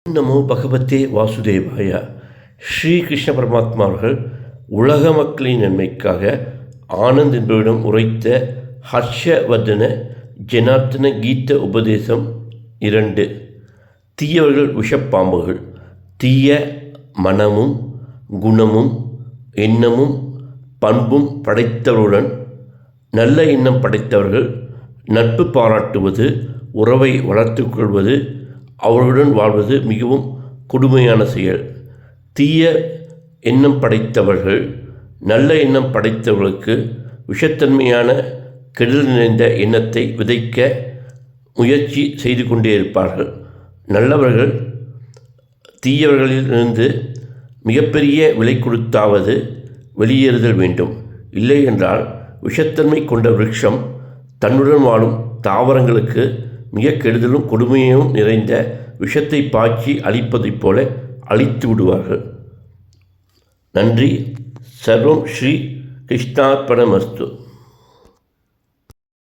நமோ பகவதே வாசுதேவாய. ஸ்ரீ கிருஷ்ண பரமாத்மா அவர்கள் உலக மக்களின் நன்மைக்காக ஆனந்த் என்பவரிடம் உரைத்த ஹர்ஷவர்தன ஜனார்த்தன கீத உபதேசம் 2. தீயவர்கள் விஷப்பாம்புகள். தீய மனமும் குணமும் எண்ணமும் பண்பும் படைத்தவருடன் நல்ல எண்ணம் படைத்தவர்கள் நட்பு பாராட்டுவது, உறவை வளர்த்து கொள்வது, அவர்களுடன் வாழ்வது மிகவும் கொடுமையான செயல். தீய எண்ணம் படைத்தவர்கள் நல்ல எண்ணம் படைத்தவர்களுக்கு விஷத்தன்மையான கெடுதல் நிறைந்த எண்ணத்தை விதைக்க முயற்சி செய்து கொண்டே இருப்பார்கள். நல்லவர்கள் தீயவர்களிலிருந்து மிகப்பெரிய விலை கொடுத்தாவது வெளியேறுதல் வேண்டும். இல்லை என்றால் விஷத்தன்மை கொண்ட விருட்சம் தன்னுடன் வாழும் தாவரங்களுக்கு மிக கெடுதலும் கொடுமையும் நிறைந்த விஷத்தை பாய்ச்சி அழிப்பதைப் போல அழித்து விடுவார்கள். நன்றி. சர்வம் ஸ்ரீ கிருஷ்ணார்ப்பணமஸ்து.